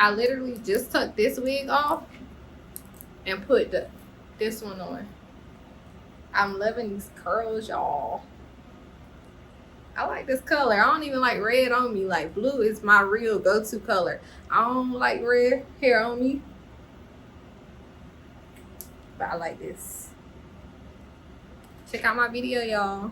I literally just took this wig off and put this one on. I'm loving these curls, y'all. I like this color. I don't even like red on me. Like, blue is my real go-to color. I don't like red hair on me, but I like this. Check out my video, y'all.